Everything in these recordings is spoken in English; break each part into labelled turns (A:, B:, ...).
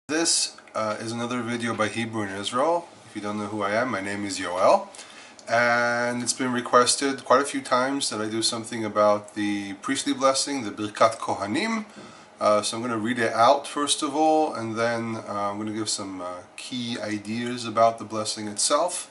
A: This is another video by Hebrew in Israel. If you don't know who I am, my name is Yoel, and it's been requested quite a few times that I do something about the priestly blessing, the Birkat Kohanim. So I'm going to read it out first of all, and then I'm going to give some key ideas about the blessing itself.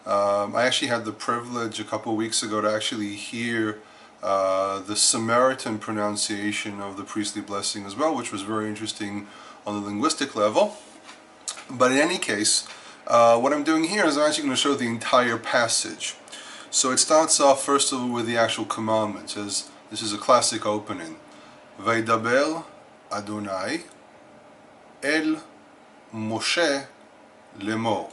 A: I actually had the privilege a couple of weeks ago to actually hear the Samaritan pronunciation of the priestly blessing as well, which was very interesting on the linguistic level. But in any case, what I'm doing here is I'm actually going to show the entire passage. So it starts off first of all with the actual commandments, as this is a classic opening. Vaydaber Adonai el Moshe lemor.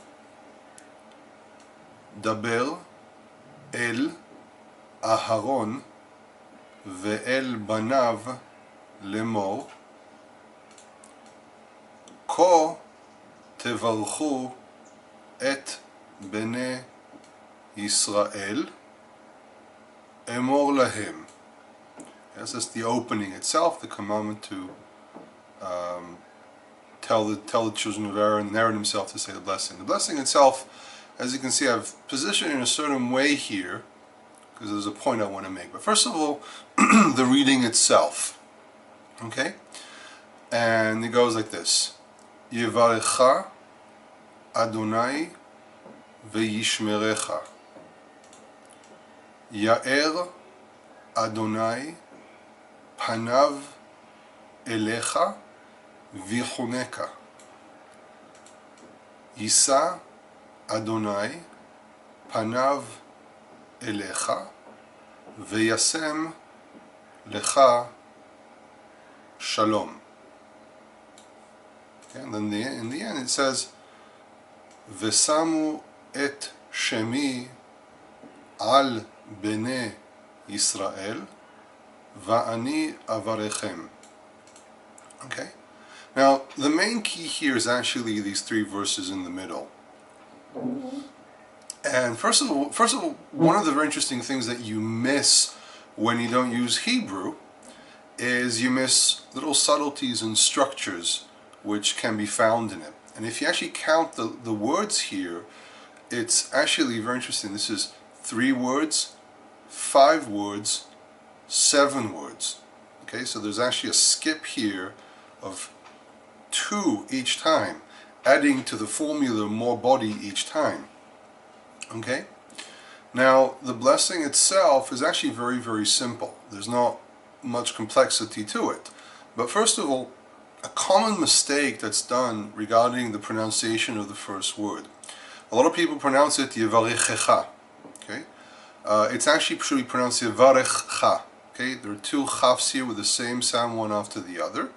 A: Daber el Aharon ve'el banav lemor. Ko tevarchu et bnei Yisrael, Emor lahem. This is the opening itself, the commandment to tell the children of Aaron, Aaron himself, to say the blessing. The blessing itself, as you can see, I've positioned in a certain way here, because there's a point I want to make. But first of all, the reading itself. Okay? And it goes like this. Yevarecha Adonai ve'yishmerecha. Ya'er Adonai panav elecha v'chuneka. Yisa Adonai panav elecha ve'yasem lecha shalom. Okay, and then in the end it says, Vesamu et shemi al bnei Yisrael va'ani avarechem. Okay? Now, the main key here is actually these three verses in the middle. And first of all, one of the very interesting things that you miss when you don't use Hebrew is you miss little subtleties and structures which can be found in it. And if you actually count the words here, it's actually very interesting. This is 3 words, 5 words, 7 words. Okay, so there's actually a skip here of 2 each time, adding to the formula more body each time. Okay? Now, the blessing itself is actually very, very simple. There's not much complexity to it. But first of all, a common mistake that's done regarding the pronunciation of the first word. A lot of people pronounce it Yevarechecha. Okay? It's actually should be pronounced Yevarecha. Okay? There are 2 chafs here with the same sound one after the other.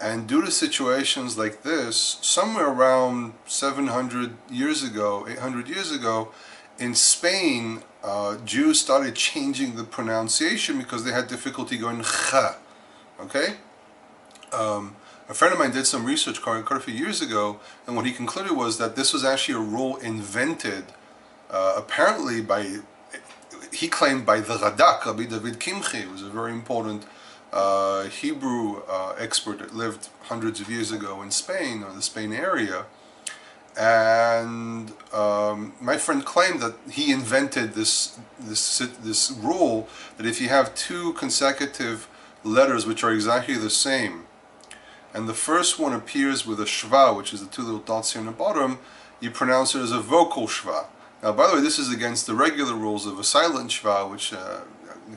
A: And due to situations like this, somewhere around 700 years ago, 800 years ago, in Spain, Jews started changing the pronunciation because they had difficulty going cha. Okay? A friend of mine did some research quite a few years ago, and what he concluded was that this was actually a rule invented apparently by, he claimed, by the Radak, Rabbi David Kimchi, who was a very important Hebrew expert that lived hundreds of years ago in Spain, or the Spain area. And my friend claimed that he invented this rule, that if you have 2 consecutive letters which are exactly the same, and the first one appears with a shva, which is the 2 little dots here on the bottom, you pronounce it as a vocal shva. Now, by the way, this is against the regular rules of a silent shva, which I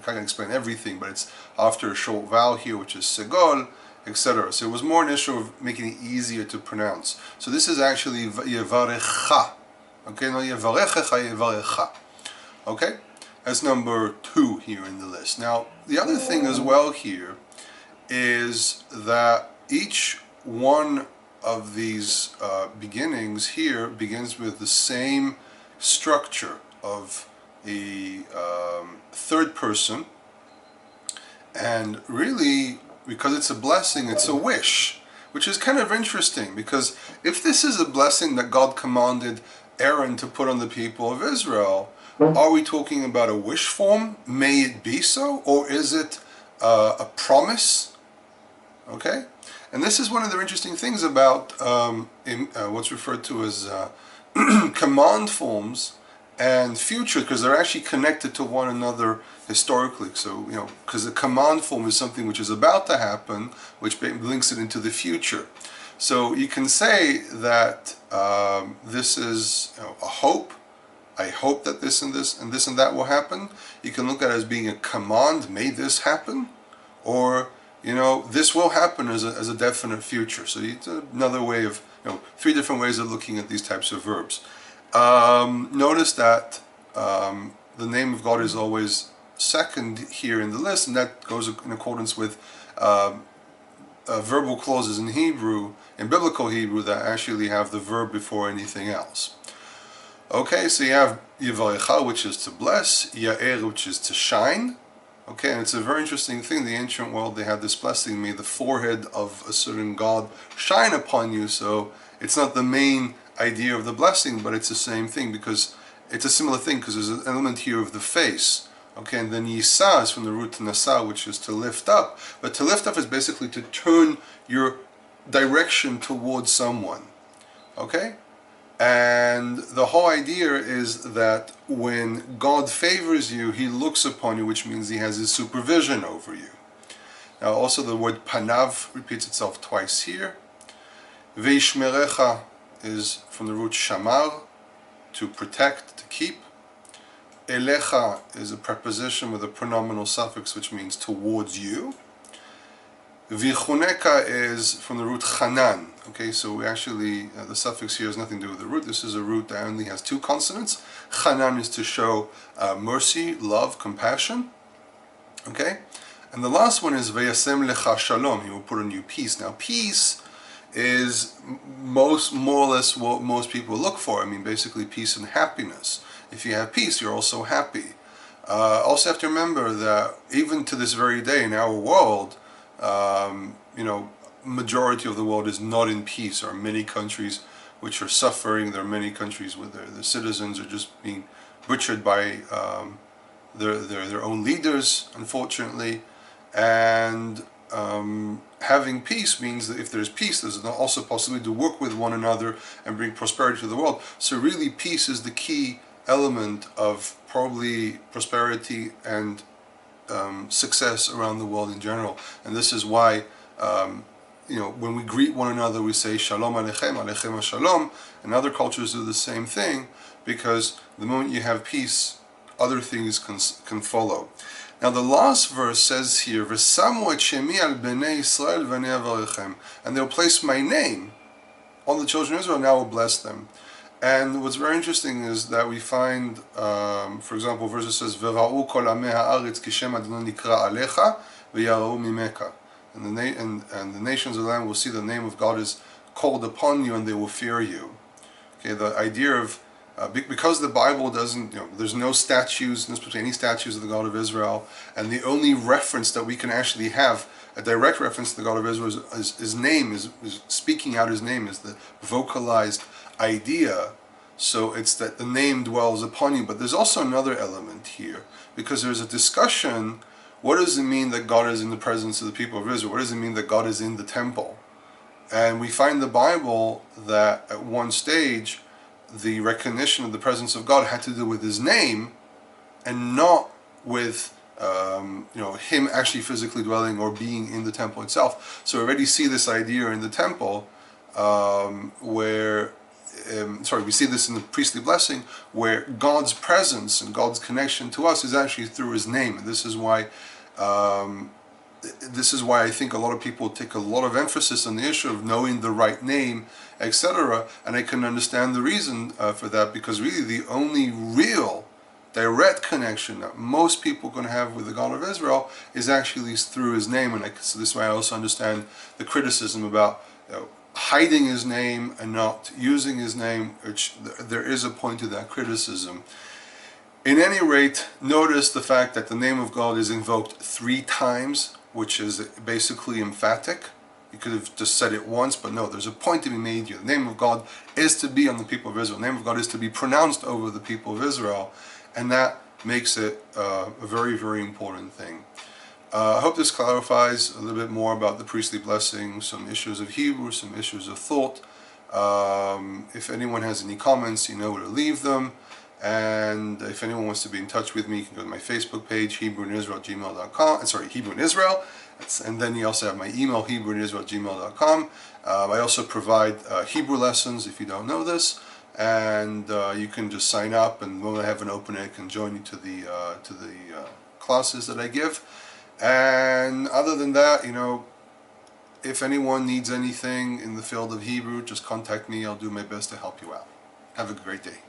A: can't explain everything, but it's after a short vowel here, which is segol, etc. So it was more an issue of making it easier to pronounce. So this is actually yevarecha. Okay, no yevarechecha, yevarecha. Okay, that's number 2 here in the list. Now, the other thing as well here is that each one of these beginnings here begins with the same structure of a third person, and really, because it's a blessing, it's a wish, which is kind of interesting, because if this is a blessing that God commanded Aaron to put on the people of Israel, are we talking about a wish form, may it be so, or is it a promise? Okay? And this is one of the interesting things about what's referred to as command forms and future, because they're actually connected to one another historically. So, because the command form is something which is about to happen, which links it into the future. So you can say that this is a hope. I hope that this and this and this and that will happen. You can look at it as being a command, may this happen, or this will happen as a definite future. So it's another way of, 3 different ways of looking at these types of verbs. Notice that the name of God is always second here in the list, and that goes in accordance with verbal clauses in Hebrew, in biblical Hebrew, that actually have the verb before anything else. Okay, so you have Yivarecha, which is to bless, Ya'er, which is to shine. Okay, and it's a very interesting thing. In the ancient world, they had this blessing, may the forehead of a certain god shine upon you. So it's not the main idea of the blessing, but it's the same thing, because it's a similar thing, because there's an element here of the face. Okay, and then Yisa is from the root Nasa, which is to lift up. But to lift up is basically to turn your direction towards someone. Okay? And the whole idea is that when God favors you, He looks upon you, which means He has His supervision over you. Now also the word panav repeats itself twice here. Veishmerecha is from the root shamar, to protect, to keep. Elecha is a preposition with a pronominal suffix, which means towards you. Vichuneka is from the root chanan. Okay, so we actually, the suffix here has nothing to do with the root. This is a root that only has 2 consonants. Chanan is to show mercy, love, compassion. Okay, and the last one is vayasem lecha shalom. He will put on you peace. Now, peace is more or less what most people look for. I mean, basically peace and happiness. If you have peace, you're also happy. Also have to remember that even to this very day in our world, majority of the world is not in peace. There are many countries which are suffering. There are many countries where the citizens are just being butchered by their own leaders, unfortunately. And having peace means that if there's peace, there's also possibility to work with one another and bring prosperity to the world. So really, peace is the key element of probably prosperity and success around the world in general. And this is why when we greet one another, we say Shalom Aleichem, Aleichem Shalom, and other cultures do the same thing, because the moment you have peace, other things can follow. Now the last verse says here, V'samu et shemi al bnei Yisrael v'anei avarechem, and they'll place my name on the children of Israel, and I will bless them. And what's very interesting is that we find, for example, verse that says, V'ra'u kol amei ha'aretz ki shem Adonai nikra alecha v'yara'u mimeka. And the nations of the land will see the name of God is called upon you, and they will fear you. Okay, the idea of because the Bible doesn't, there's no statues, no any statues of the God of Israel, and the only reference that we can actually have, a direct reference to the God of Israel, is his name, is speaking out his name, is the vocalized idea. So it's that the name dwells upon you. But there's also another element here, because there's a discussion. What does it mean that God is in the presence of the people of Israel? What does it mean that God is in the temple? And we find in the Bible that at one stage, the recognition of the presence of God had to do with his name, and not with him actually physically dwelling or being in the temple itself. So we already see this idea in the temple, we see this in the priestly blessing, where God's presence and God's connection to us is actually through his name. And this is why I think a lot of people take a lot of emphasis on the issue of knowing the right name, etc. And I can understand the reason for that, because really the only real direct connection that most people are going to have with the God of Israel is actually through his name. And so this is why I also understand the criticism about hiding his name and not using his name, which there is a point to that criticism. In any rate, notice the fact that the name of God is invoked 3 times, which is basically emphatic. You could have just said it once, but no, there's a point to be made here. The name of God is to be on the people of Israel. The name of God is to be pronounced over the people of Israel, and that makes it a very, very important thing. I hope this clarifies a little bit more about the priestly blessing, some issues of Hebrew, some issues of thought. If anyone has any comments, you know where to leave them. And if anyone wants to be in touch with me, you can go to my Facebook page, HebrewInIsrael@gmail.com. Sorry, Hebrew in Israel. And then you also have my email, HebrewInIsrael@gmail.com. I also provide Hebrew lessons if you don't know this. And you can just sign up, and when I have an opening, I can join you to the classes that I give. And other than that, you know, if anyone needs anything in the field of Hebrew, just contact me. I'll do my best to help you out. Have a great day.